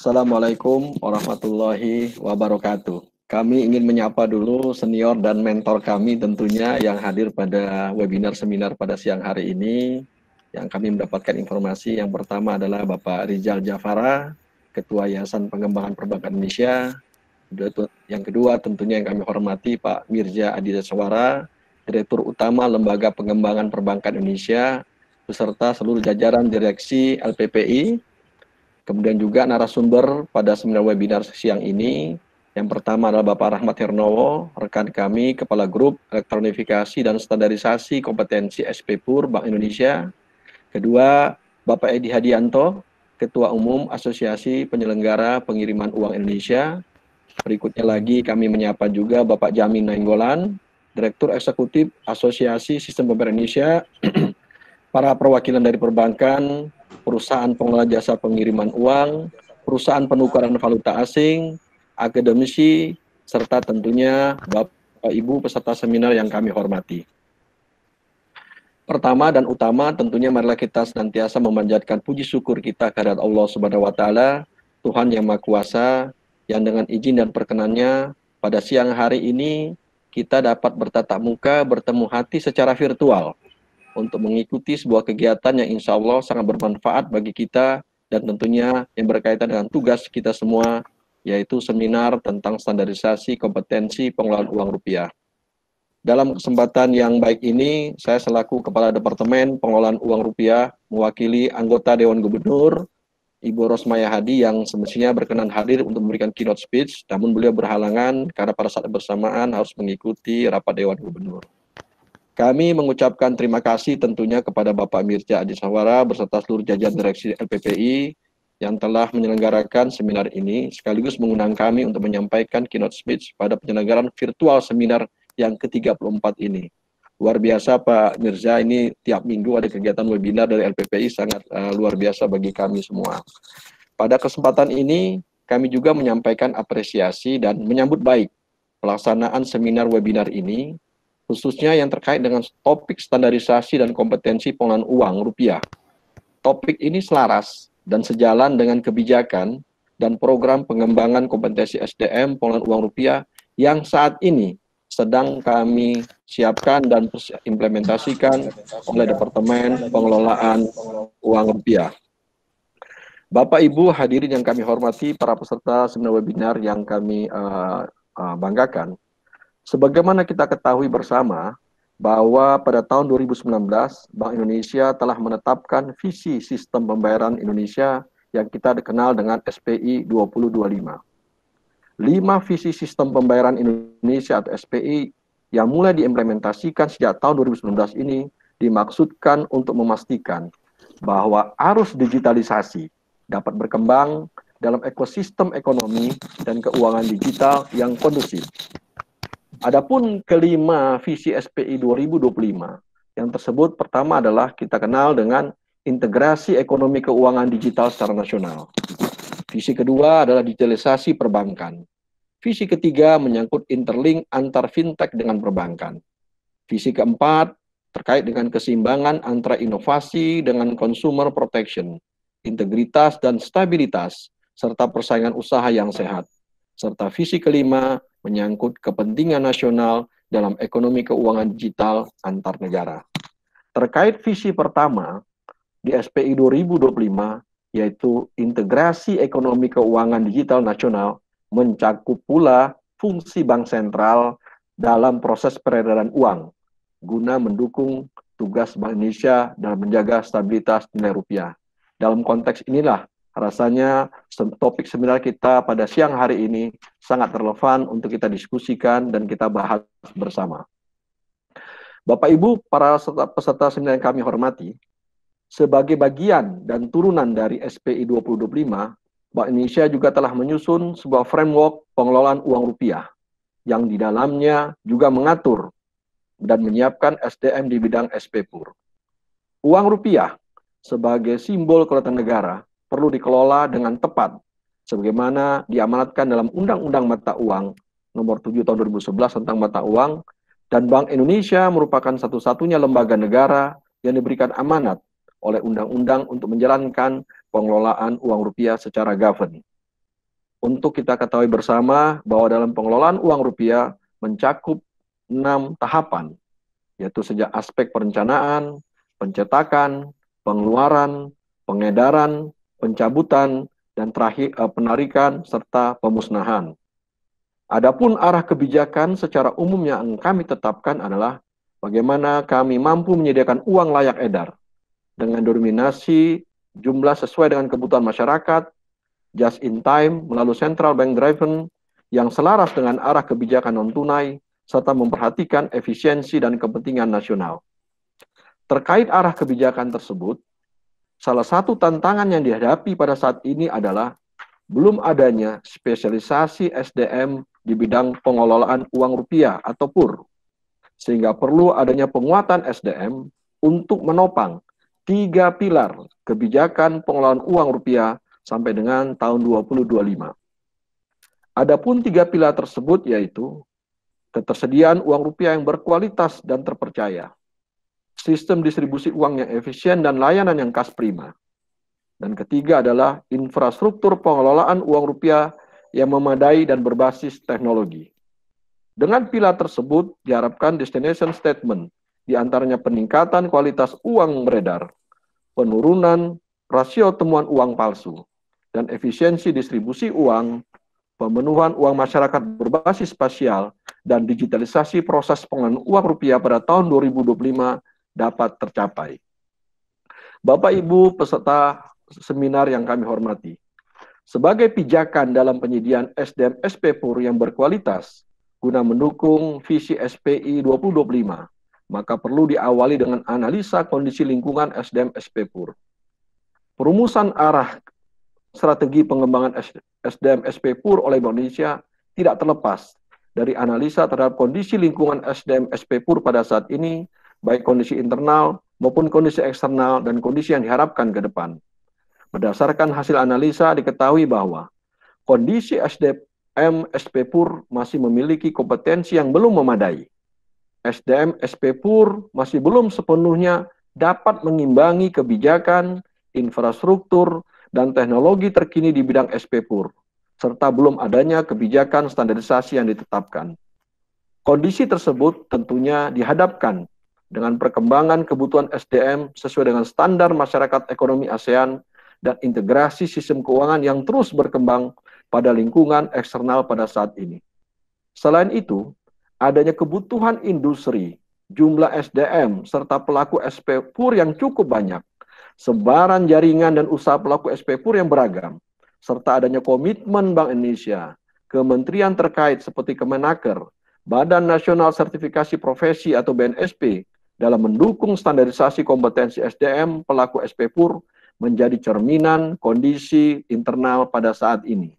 Assalamualaikum warahmatullahi wabarakatuh. Kami ingin menyapa dulu senior dan mentor kami tentunya yang hadir pada webinar seminar pada siang hari ini. Yang kami mendapatkan informasi yang pertama adalah Bapak Rizal Jafara, Ketua Yayasan Pengembangan Perbankan Indonesia. Yang kedua tentunya yang kami hormati Pak Mirza Adi Daswara, Direktur Utama Lembaga Pengembangan Perbankan Indonesia, beserta seluruh jajaran direksi LPPI. Kemudian juga narasumber pada seminar webinar siang ini, yang pertama adalah Bapak Rahmat Hernowo, rekan kami, Kepala Grup Elektronifikasi dan Standarisasi Kompetensi SPPUR Bank Indonesia. Kedua, Bapak Edi Hadianto, Ketua Umum Asosiasi Penyelenggara Pengiriman Uang Indonesia. Berikutnya lagi kami menyapa juga Bapak Jamin Nainggolan, Direktur Eksekutif Asosiasi Sistem Pembayaran Indonesia, para perwakilan dari perbankan, perusahaan pengelola jasa pengiriman uang, perusahaan penukaran valuta asing, akademisi, serta tentunya Bapak Ibu peserta seminar yang kami hormati. Pertama dan utama tentunya marilah kita senantiasa memanjatkan puji syukur kita kehadirat Allah Subhanahu wa taala, Tuhan yang Maha Kuasa, yang dengan izin dan perkenannya pada siang hari ini kita dapat bertatap muka, bertemu hati secara virtual untuk mengikuti sebuah kegiatan yang insya Allah sangat bermanfaat bagi kita dan tentunya yang berkaitan dengan tugas kita semua, yaitu seminar tentang standarisasi kompetensi pengelolaan uang rupiah. Dalam kesempatan yang baik ini, saya selaku Kepala Departemen Pengelolaan Uang Rupiah mewakili anggota Dewan Gubernur, Ibu Rosmaya Hadi yang semestinya berkenan hadir untuk memberikan keynote speech, namun beliau berhalangan karena pada saat bersamaan harus mengikuti rapat Dewan Gubernur. Kami mengucapkan terima kasih tentunya kepada Bapak Mirza Adi Daswara beserta seluruh jajaran direksi LPPI yang telah menyelenggarakan seminar ini, sekaligus mengundang kami untuk menyampaikan keynote speech pada penyelenggaraan virtual seminar yang ke-34 ini. Luar biasa Pak Mirza, ini tiap minggu ada kegiatan webinar dari LPPI, sangat luar biasa bagi kami semua. Pada kesempatan ini, kami juga menyampaikan apresiasi dan menyambut baik pelaksanaan seminar webinar ini, khususnya yang terkait dengan topik standarisasi dan kompetensi pengelolaan uang rupiah. Topik ini selaras dan sejalan dengan kebijakan dan program pengembangan kompetensi SDM pengelolaan uang rupiah yang saat ini sedang kami siapkan dan implementasikan oleh Departemen Pengelolaan Uang Rupiah. Bapak Ibu hadirin yang kami hormati, para peserta seminar webinar yang kami banggakan, sebagaimana kita ketahui bersama bahwa pada tahun 2019 Bank Indonesia telah menetapkan visi sistem pembayaran Indonesia yang kita dikenal dengan SPI 2025. 5 visi sistem pembayaran Indonesia atau SPI yang mulai diimplementasikan sejak tahun 2019 ini dimaksudkan untuk memastikan bahwa arus digitalisasi dapat berkembang dalam ekosistem ekonomi dan keuangan digital yang kondusif. Adapun kelima visi SPI 2025 yang tersebut pertama adalah kita kenal dengan integrasi ekonomi keuangan digital secara nasional. Visi kedua adalah digitalisasi perbankan. Visi ketiga menyangkut interlink antar fintech dengan perbankan. Visi keempat terkait dengan keseimbangan antara inovasi dengan consumer protection, integritas dan stabilitas, serta persaingan usaha yang sehat. Serta visi kelima menyangkut kepentingan nasional dalam ekonomi keuangan digital antar negara. Terkait visi pertama di SPI 2025, yaitu integrasi ekonomi keuangan digital nasional, mencakup pula fungsi bank sentral dalam proses peredaran uang, guna mendukung tugas Bank Indonesia dalam menjaga stabilitas nilai rupiah. Dalam konteks inilah, rasanya topik seminar kita pada siang hari ini sangat relevan untuk kita diskusikan dan kita bahas bersama. Bapak Ibu, para peserta seminar yang kami hormati, sebagai bagian dan turunan dari SPI 2025, Bank Indonesia juga telah menyusun sebuah framework pengelolaan uang rupiah yang di dalamnya juga mengatur dan menyiapkan SDM di bidang SPPUR. Uang rupiah sebagai simbol kedaulatan negara perlu dikelola dengan tepat sebagaimana diamanatkan dalam Undang-Undang Mata Uang Nomor 7 Tahun 2011 tentang mata uang, dan Bank Indonesia merupakan satu-satunya lembaga negara yang diberikan amanat oleh undang-undang untuk menjalankan pengelolaan uang rupiah secara govern. untuk kita ketahui bersama bahwa dalam pengelolaan uang rupiah mencakup 6 tahapan, yaitu sejak aspek perencanaan, pencetakan, pengeluaran, pengedaran, pencabutan, dan terakhir penarikan serta pemusnahan. Adapun arah kebijakan secara umum yang kami tetapkan adalah bagaimana kami mampu menyediakan uang layak edar dengan dominasi jumlah sesuai dengan kebutuhan masyarakat, just in time melalui central bank driven yang selaras dengan arah kebijakan non-tunai serta memperhatikan efisiensi dan kepentingan nasional. Terkait arah kebijakan tersebut, salah satu tantangan yang dihadapi pada saat ini adalah belum adanya spesialisasi SDM di bidang pengelolaan uang rupiah atau PUR, sehingga perlu adanya penguatan SDM untuk menopang 3 pilar kebijakan pengelolaan uang rupiah sampai dengan tahun 2025. Adapun 3 pilar tersebut yaitu ketersediaan uang rupiah yang berkualitas dan terpercaya, sistem distribusi uang yang efisien dan layanan yang kas prima. Dan ketiga adalah infrastruktur pengelolaan uang rupiah yang memadai dan berbasis teknologi. Dengan pilar tersebut diharapkan destination statement, diantaranya peningkatan kualitas uang beredar, penurunan rasio temuan uang palsu, dan efisiensi distribusi uang, pemenuhan uang masyarakat berbasis spasial, dan digitalisasi proses pengelolaan uang rupiah pada tahun 2025 dapat tercapai. Bapak Ibu peserta seminar yang kami hormati, sebagai pijakan dalam penyediaan SDM SPPUR yang berkualitas guna mendukung visi SPI 2025, maka perlu diawali dengan analisa kondisi lingkungan SDM SPPUR. Perumusan arah strategi pengembangan SDM SPPUR oleh Bank Indonesia tidak terlepas dari analisa terhadap kondisi lingkungan SDM SPPUR pada saat ini, baik kondisi internal maupun kondisi eksternal dan kondisi yang diharapkan ke depan. Berdasarkan hasil analisa diketahui bahwa kondisi SDM SPPUR masih memiliki kompetensi yang belum memadai. SDM SPPUR masih belum sepenuhnya dapat mengimbangi kebijakan, infrastruktur, dan teknologi terkini di bidang SPPUR, serta belum adanya kebijakan standarisasi yang ditetapkan. Kondisi tersebut tentunya dihadapkan dengan perkembangan kebutuhan SDM sesuai dengan standar masyarakat ekonomi ASEAN dan integrasi sistem keuangan yang terus berkembang pada lingkungan eksternal pada saat ini. Selain itu, adanya kebutuhan industri, jumlah SDM, serta pelaku SPPUR yang cukup banyak, sebaran jaringan dan usaha pelaku SPPUR yang beragam, serta adanya komitmen Bank Indonesia, kementerian terkait seperti Kemenaker, Badan Nasional Sertifikasi Profesi atau BNSP, dalam mendukung standarisasi kompetensi SDM pelaku SPPUR menjadi cerminan kondisi internal pada saat ini.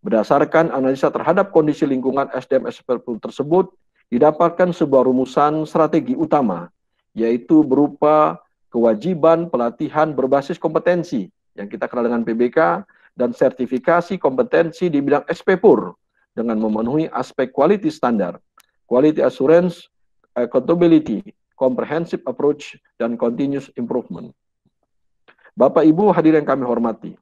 Berdasarkan analisa terhadap kondisi lingkungan SDM SPPUR tersebut, didapatkan sebuah rumusan strategi utama, yaitu berupa kewajiban pelatihan berbasis kompetensi yang kita kenal dengan PBK dan sertifikasi kompetensi di bidang SPPUR dengan memenuhi aspek quality standard, quality assurance, accountability, comprehensive approach, dan continuous improvement. Bapak Ibu hadirin yang kami hormati,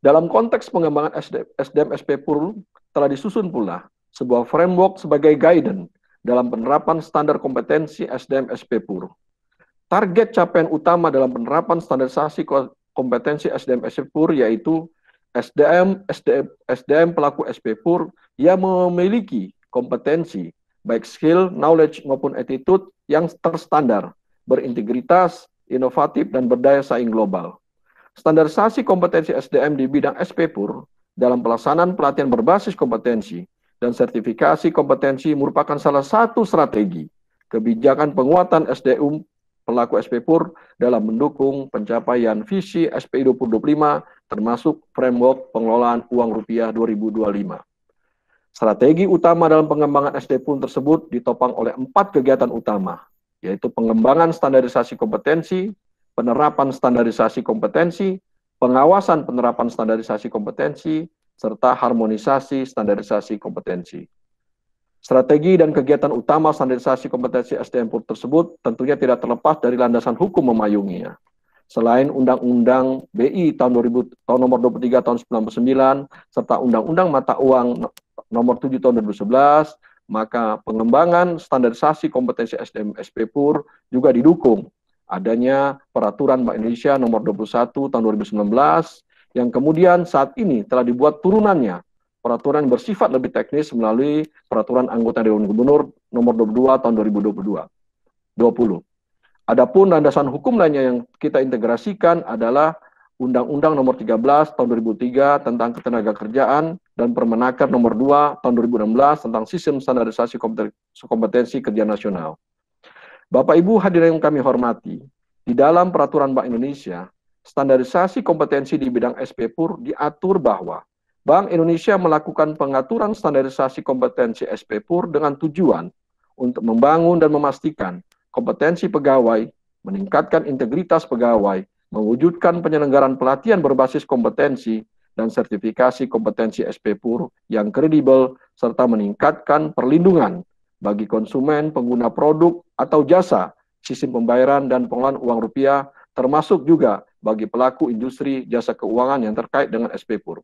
dalam konteks pengembangan SDM SPPUR telah disusun pula sebuah framework sebagai guidance dalam penerapan standar kompetensi SDM SPPUR. Target capaian utama dalam penerapan standarisasi kompetensi SDM SPPUR yaitu SDM pelaku SPPUR yang memiliki kompetensi baik skill, knowledge maupun attitude yang terstandar, berintegritas, inovatif, dan berdaya saing global. Standarisasi kompetensi SDM di bidang SPPUR dalam pelaksanaan pelatihan berbasis kompetensi dan sertifikasi kompetensi merupakan salah satu strategi kebijakan penguatan SDM pelaku SPPUR dalam mendukung pencapaian visi SPI 2025 termasuk framework pengelolaan uang rupiah 2025. Strategi utama dalam pengembangan SDPUR tersebut ditopang oleh 4 kegiatan utama, yaitu pengembangan standarisasi kompetensi, penerapan standarisasi kompetensi, pengawasan penerapan standarisasi kompetensi, serta harmonisasi standarisasi kompetensi. Strategi dan kegiatan utama standarisasi kompetensi SDM tersebut tentunya tidak terlepas dari landasan hukum memayunginya. Selain Undang-Undang BI tahun nomor 23 tahun 99 serta Undang-Undang Mata Uang nomor 7 tahun 2011, maka pengembangan standarisasi kompetensi SDM SPPUR juga didukung adanya Peraturan Bank Indonesia nomor 21 tahun 2019 yang kemudian saat ini telah dibuat turunannya, peraturan yang bersifat lebih teknis melalui Peraturan Anggota Dewan Gubernur nomor 22 tahun 2020. Adapun landasan hukum lainnya yang kita integrasikan adalah Undang-Undang nomor 13 tahun 2003 tentang Ketenagakerjaan dan Permenaker nomor 2 tahun 2016 tentang Sistem Standarisasi Kompetensi Kerja Nasional. Bapak Ibu hadirin yang kami hormati, di dalam Peraturan Bank Indonesia, standarisasi kompetensi di bidang SPPUR diatur bahwa Bank Indonesia melakukan pengaturan standarisasi kompetensi SPPUR dengan tujuan untuk membangun dan memastikan kompetensi pegawai, meningkatkan integritas pegawai, mewujudkan penyelenggaraan pelatihan berbasis kompetensi dan sertifikasi kompetensi SPPUR yang kredibel, serta meningkatkan perlindungan bagi konsumen, pengguna produk atau jasa, sistem pembayaran dan pengelolaan uang rupiah, termasuk juga bagi pelaku industri jasa keuangan yang terkait dengan SPPUR.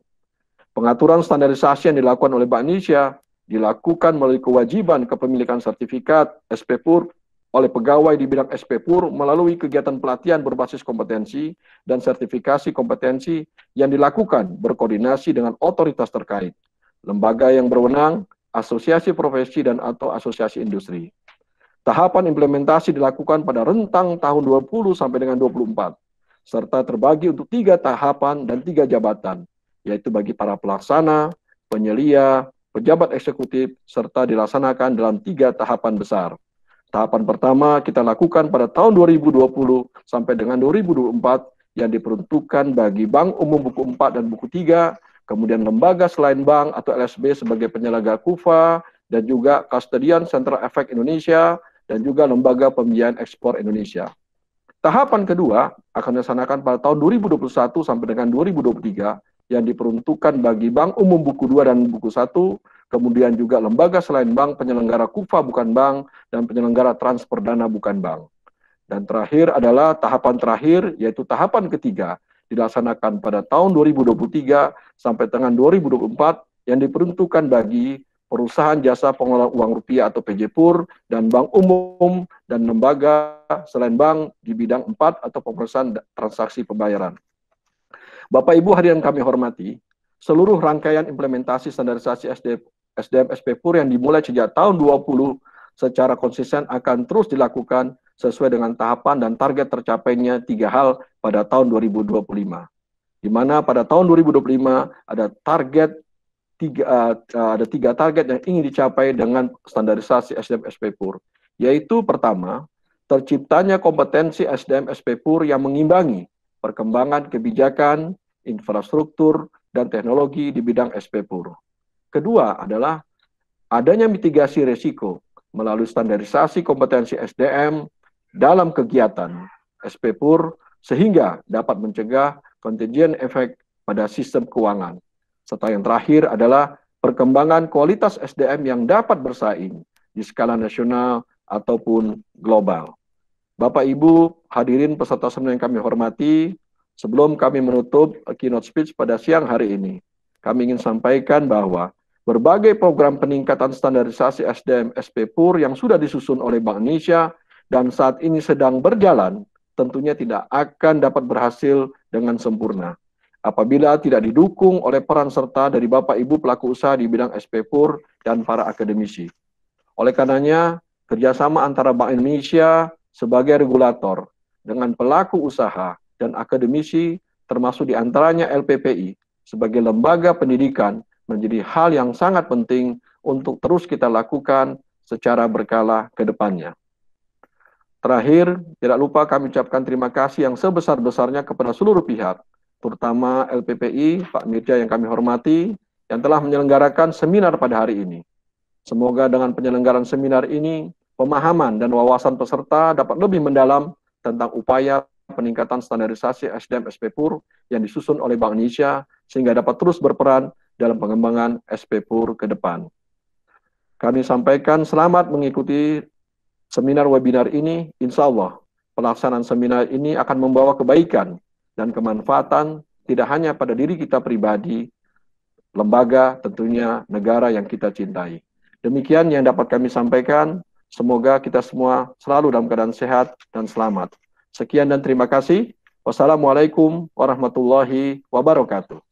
Pengaturan standarisasi yang dilakukan oleh Bank Indonesia dilakukan melalui kewajiban kepemilikan sertifikat SPPUR oleh pegawai di bidang SPPUR melalui kegiatan pelatihan berbasis kompetensi dan sertifikasi kompetensi yang dilakukan berkoordinasi dengan otoritas terkait, lembaga yang berwenang, asosiasi profesi dan atau asosiasi industri. Tahapan implementasi dilakukan pada rentang tahun 20 sampai dengan 24, serta terbagi untuk 3 tahapan dan 3 jabatan, yaitu bagi para pelaksana, penyelia, pejabat eksekutif, serta dilaksanakan dalam 3 tahapan besar. Tahapan pertama kita lakukan pada tahun 2020 sampai dengan 2024 yang diperuntukkan bagi Bank Umum Buku 4 dan Buku 3, kemudian lembaga selain bank atau LSB sebagai penyelenggara KUFA, dan juga Custodian Central Efek Indonesia, dan juga Lembaga Pembiayaan Ekspor Indonesia. Tahapan kedua akan dilaksanakan pada tahun 2021 sampai dengan 2023 yang diperuntukkan bagi Bank Umum Buku 2 dan Buku 1, kemudian juga lembaga selain bank, penyelenggara KUFA bukan bank, dan penyelenggara transfer dana bukan bank. Dan terakhir adalah tahapan terakhir, yaitu tahapan ketiga, dilaksanakan pada tahun 2023 sampai dengan 2024 yang diperuntukkan bagi perusahaan jasa pengelolaan uang rupiah atau PJPUR, dan bank umum dan lembaga selain bank di bidang 4 atau pemeriksaan transaksi pembayaran. Bapak Ibu hadirin kami hormati, seluruh rangkaian implementasi standarisasi SDM SPPUR yang dimulai sejak tahun 20 secara konsisten akan terus dilakukan sesuai dengan tahapan dan target tercapainya 3 hal pada tahun 2025. Di mana pada tahun 2025 ada tiga target yang ingin dicapai dengan standarisasi SDM SPPUR, yaitu pertama, terciptanya kompetensi SDM SPPUR yang mengimbangi perkembangan kebijakan, infrastruktur, dan teknologi di bidang SPPUR. Kedua adalah adanya mitigasi risiko melalui standarisasi kompetensi SDM dalam kegiatan SPPUR sehingga dapat mencegah contagion efek pada sistem keuangan. Serta yang terakhir adalah perkembangan kualitas SDM yang dapat bersaing di skala nasional ataupun global. Bapak Ibu hadirin peserta seminar yang kami hormati, sebelum kami menutup keynote speech pada siang hari ini, kami ingin sampaikan bahwa berbagai program peningkatan standarisasi SDM SPPUR yang sudah disusun oleh Bank Indonesia dan saat ini sedang berjalan, tentunya tidak akan dapat berhasil dengan sempurna apabila tidak didukung oleh peran serta dari Bapak Ibu pelaku usaha di bidang SPPUR dan para akademisi. Oleh karenanya, kerjasama antara Bank Indonesia sebagai regulator dengan pelaku usaha dan akademisi termasuk diantaranya LPPI sebagai lembaga pendidikan menjadi hal yang sangat penting untuk terus kita lakukan secara berkala ke depannya. Terakhir, tidak lupa kami ucapkan terima kasih yang sebesar-besarnya kepada seluruh pihak, terutama LPPI, Pak Mirja yang kami hormati, yang telah menyelenggarakan seminar pada hari ini. Semoga dengan penyelenggaraan seminar ini, pemahaman dan wawasan peserta dapat lebih mendalam tentang upaya peningkatan standarisasi SDM SPPUR yang disusun oleh Bank Indonesia sehingga dapat terus berperan dalam pengembangan SPPUR ke depan. Kami sampaikan selamat mengikuti seminar webinar ini, insya Allah pelaksanaan seminar ini akan membawa kebaikan dan kemanfaatan tidak hanya pada diri kita pribadi, lembaga, tentunya negara yang kita cintai. Demikian yang dapat kami sampaikan. Semoga kita semua selalu dalam keadaan sehat dan selamat. Sekian dan terima kasih. Wassalamualaikum warahmatullahi wabarakatuh.